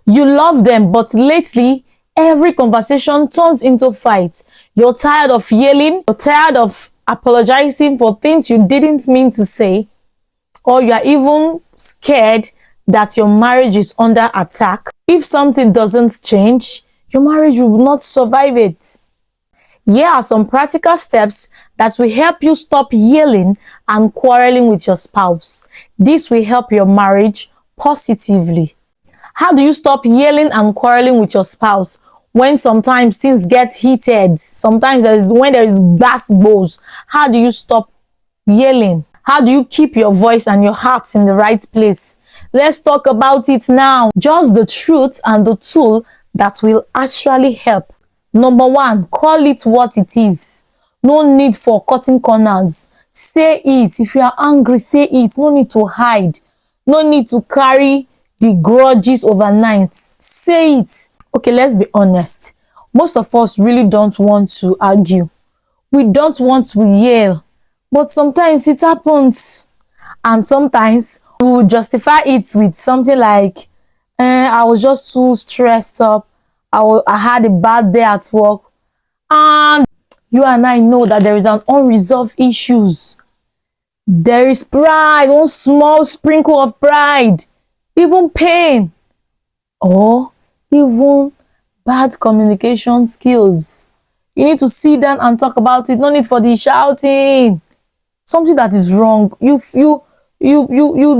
You love them, but lately, every conversation turns into fight. You're tired of yelling, you're tired of apologizing for things you didn't mean to say, or you're even scared that your marriage is under attack. If something doesn't change, your marriage will not survive it. Here are some practical steps that will help you stop yelling and quarreling with your spouse. This will help your marriage positively. How do you stop yelling and quarreling with your spouse when sometimes things get heated? Sometimes when there is gas balls. How do you stop yelling? How do you keep your voice and your heart in the right place? Let's talk about it now. Just the truth and the tool that will actually help. Number one, call it what it is. No need for cutting corners. Say it. If you are angry, say it. No need to hide. No need to carry the grudges overnight. Say it. Okay, let's be honest. Most of us really don't want to argue. We don't want to yell. But sometimes it happens. And sometimes we will justify it with something like, I was just too stressed up. I had a bad day at work. And you and I know that there is an unresolved issues. There is pride, one small sprinkle of pride, even pain, or even bad communication skills. You need to sit down and talk about it. No need for the shouting. Something that is wrong, you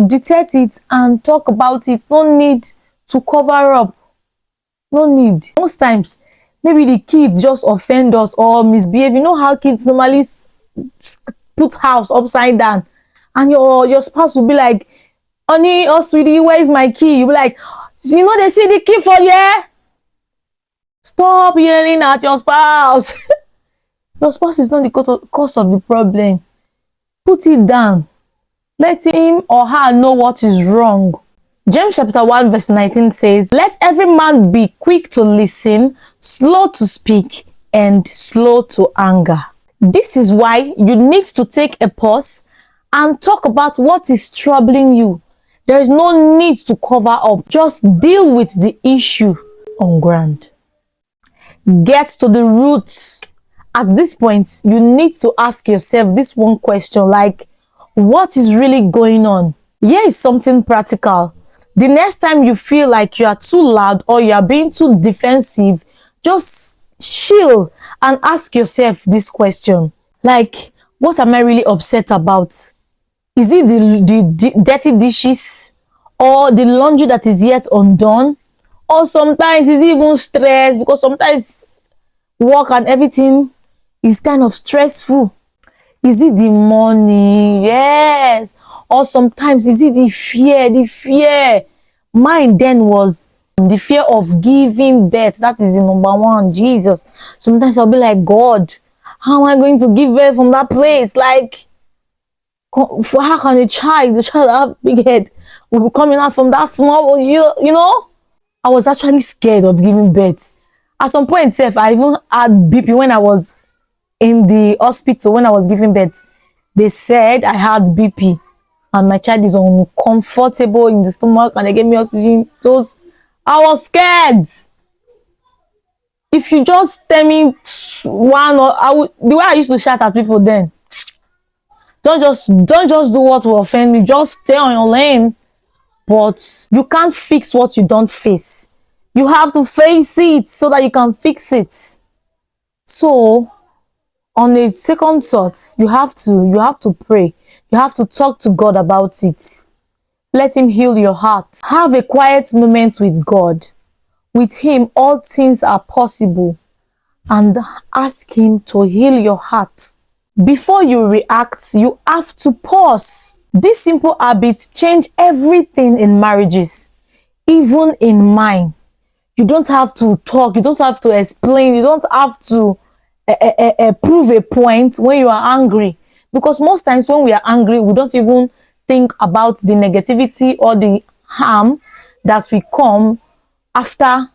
detect it and talk about it. No need to cover up. No need. Most times, maybe the kids just offend us or misbehave. You know how kids normally put house upside down, and your spouse will be like, honey, oh sweetie, where is my key? You'll be like, you know they see the key for you. Stop yelling at your spouse. Your spouse is not the cause of the problem. Put it down. Let him or her know what is wrong. James chapter 1 verse 19 says, let every man be quick to listen, slow to speak, and slow to anger. This is why you need to take a pause and talk about what is troubling you. There is no need to cover up. Just deal with the issue on ground. Get to the roots. At this point, you need to ask yourself this one question, like, what is really going on? Here is something practical. The next time you feel like you are too loud or you are being too defensive, just chill and ask yourself this question. Like, what am I really upset about? Is it the dirty dishes or the laundry that is yet undone? Or sometimes it's even stress, because sometimes work and everything is kind of stressful. Is it the money? Yes. Or sometimes is it the fear? The fear. Mine then was the fear of giving birth. That is the number one. Jesus. Sometimes I'll be like, God, how am I going to give birth from that place? Like, how can the child have big head will be coming out from that small, you know? I was actually scared of giving birth. At some point itself, I even had BP when I was in the hospital when I was giving birth. They said I had BP and my child is uncomfortable in the stomach and they gave me oxygen. I was scared. If you just tell me the way I used to shout at people then, don't just do what will offend me. Just stay on your lane. But you can't fix what you don't face. You have to face it so that you can fix it. So, on a second thought, you have to pray. You have to talk to God about it. Let him heal your heart. Have a quiet moment with God. With him, all things are possible. And ask him to heal your heart. Before you react, you have to pause. These simple habits change everything in marriages, even in mine. You don't have to talk. You don't have to explain. You don't have to prove a point when you are angry. Because most times when we are angry, we don't even think about the negativity or the harm that will come after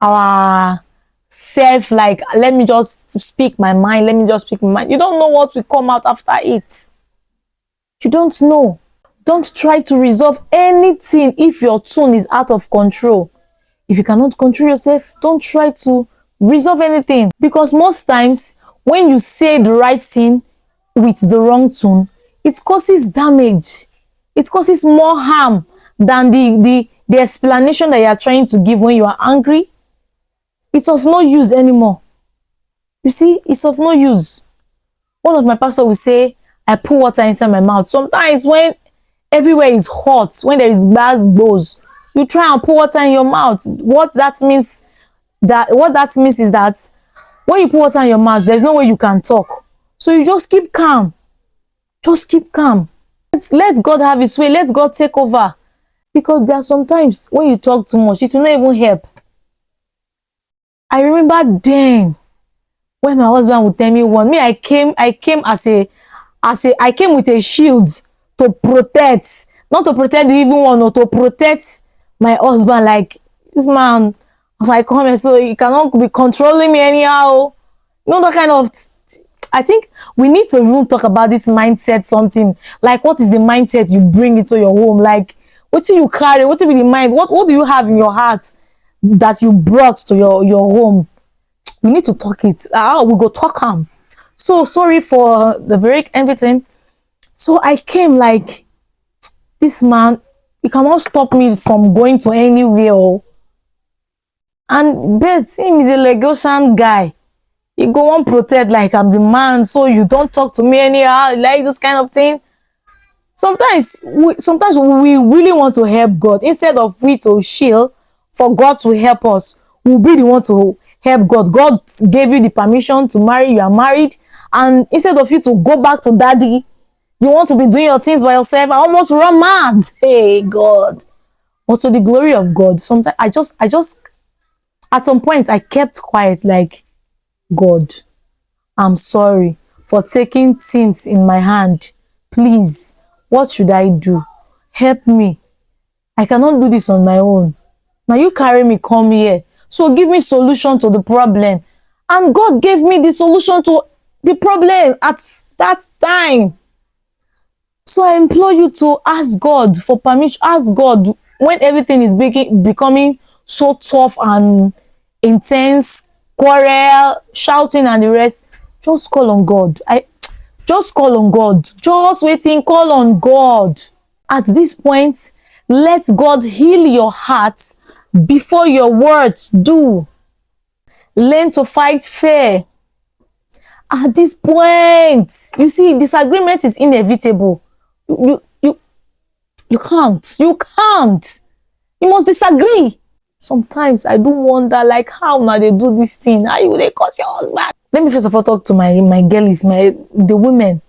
our self, like, let me just speak my mind. Let me just speak my mind. You don't know what will come out after it. You don't know. Don't try to resolve anything if your tone is out of control. If you cannot control yourself, don't try to resolve anything, because most times when you say the right thing with the wrong tone, it causes damage. It causes more harm than the explanation that you are trying to give when you are angry. It's of no use anymore. You see, it's of no use. One of my pastors will say, I put water inside my mouth. Sometimes when everywhere is hot, when there is bad blows, you try and put water in your mouth. What that means is that when you put water in your mouth, there's no way you can talk. So you just keep calm. Just keep calm. Let God have his way. Let God take over. Because there are sometimes when you talk too much, it will not even help. I remember then when my husband would tell me one, I came with a shield to protect, not to protect the evil one, or to protect my husband. Like, this man was like, come here, so he cannot be controlling me anyhow. You know, that kind of. I think we need to even talk about this mindset, something like, what is the mindset you bring into your home? Like, what do you carry? What will be the mind? What do you have in your heart that you brought to your home? We need to talk it. We go talk him. So sorry for the break, everything. So I came like, this man, you cannot stop me from going to anywhere. And Beth, him is a Lagosian guy. He go on protect like I'm the man, so you don't talk to me anyhow, like this kind of thing. Sometimes we really want to help God. Instead of we to shield for God to help us, we'll be the one to help God. God gave you the permission to marry, you are married, and instead of you to go back to daddy, you want to be doing your things by yourself. I almost run mad. Hey God. But to the glory of God, sometimes I just at some point I kept quiet, like, God, I'm sorry for taking things in my hand. Please, what should I do? Help me. I cannot do this on my own. Now you carry me, come here. So give me solution to the problem. And God gave me the solution to the problem at that time. So I implore you to ask God for permission. Ask God when everything is becoming so tough and intense, quarrel, shouting and the rest. Just call on God. Just call on God. Just waiting, call on God. At this point, let God heal your heart before your words do. Learn to fight fair. At this point, you see, disagreement is inevitable. You can't. You must disagree. Sometimes I do wonder, like, how now they do this thing? How you they cause your husband? Let me first of all talk to my girlies, the women.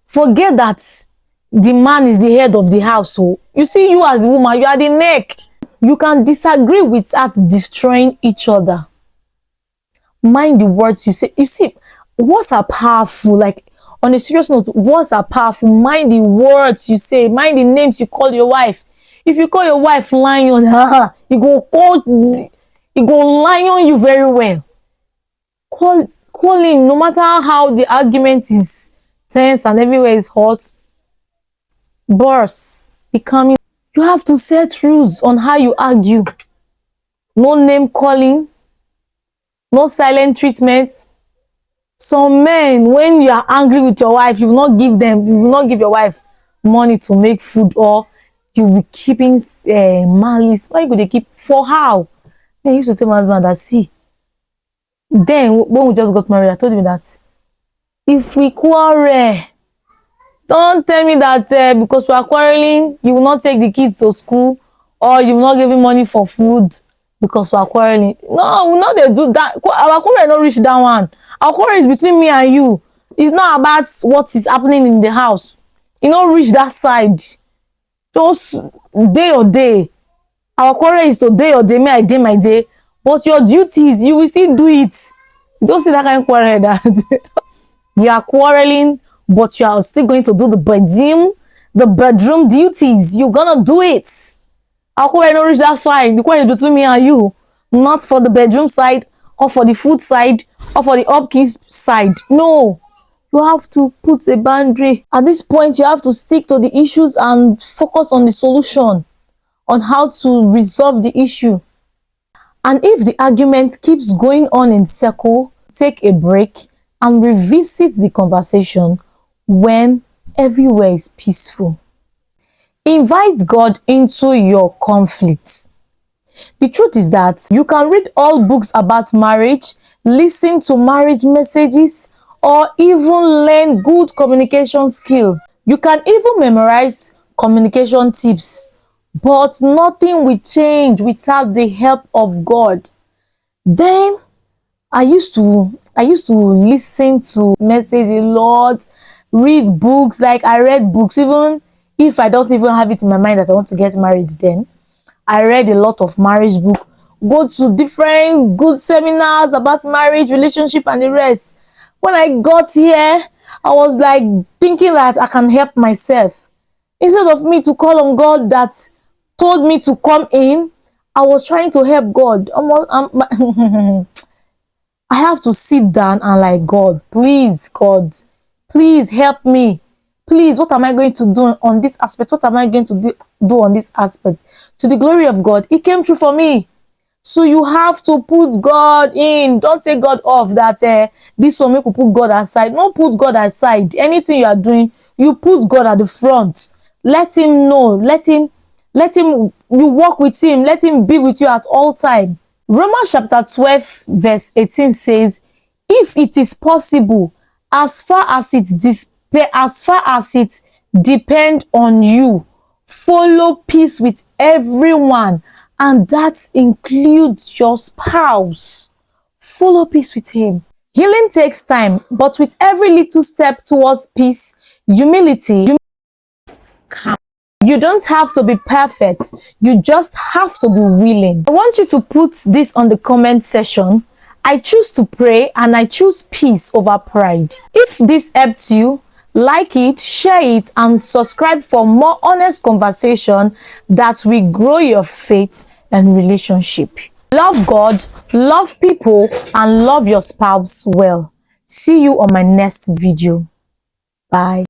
Forget that the man is the head of the house. So you see, you as the woman, you are the neck. You can disagree without destroying each other. Mind the words you say. You see, words are powerful. Like, on a serious note, words are powerful. Mind the words you say. Mind the names you call your wife. If you call your wife lion, you go lion you very well. Call him, no matter how the argument is tense and everywhere is hot. Boss, becoming. You have to set rules on how you argue. No name calling. No silent treatment. Some men, when you are angry with your wife, you will not give your wife money to make food, or you will be keeping malice. Why you could they keep? For how? I used to tell my husband that, see, then when we just got married, I told him that if we quarrel, don't tell me that because we are quarreling, you will not take the kids to school, or you will not give me money for food because we are quarreling. No, we know they do that. Our quarrel not reach that one. Our quarrel is between me and you. It's not about what is happening in the house. You don't reach that side. Just day or day. Our quarrel is to day or day, me I day my day. But your duties, you will still do it. You don't see that kind of quarrel that you are quarreling, but you are still going to do the bedroom duties. You're gonna do it. Our quarrel don't reach that side. The quarrel between me and you, not for the bedroom side, or for the food side, or for the upkeep side. No. You have to put a boundary. At this point, you have to stick to the issues and focus on the solution, on how to resolve the issue. And if the argument keeps going on in circle, take a break and revisit the conversation when everywhere is peaceful. Invite God into your conflict. The truth is that you can read all books about marriage, listen to marriage messages, or even learn good communication skill. You can even memorize communication tips, but nothing will change without the help of God. Then I used to listen to message a lot, read books. Like I read books even if I don't even have it in my mind that I want to get married. Then I read a lot of marriage book, go to different good seminars about marriage, relationship, and the rest. When I got here, I was like thinking that I can help myself. Instead of me to call on God that told me to come in, I was trying to help God. I have to sit down and like, God, please help me. Please, what am I going to do on this aspect? What am I going to do on this aspect? To the glory of God, it came true for me. So you have to put God in. Don't take God off that this one make you put God aside. Don't put God aside. Anything you are doing, you put God at the front. Let him know. Let him, you walk with him. Let him be with you at all time. Romans chapter 12 verse 18 says, if it is possible, as far as it depends on you, follow peace with everyone, and that includes your spouse. Follow peace with him. Healing takes time, but with every little step towards peace, humility, you don't have to be perfect. You just have to be willing. I want you to put this on the comment section. I choose to pray and I choose peace over pride. If this helped you, like it, share it, and subscribe for more honest conversation that will grow your faith and relationship. Love God, love people, and love your spouse well. See you on my next video. Bye.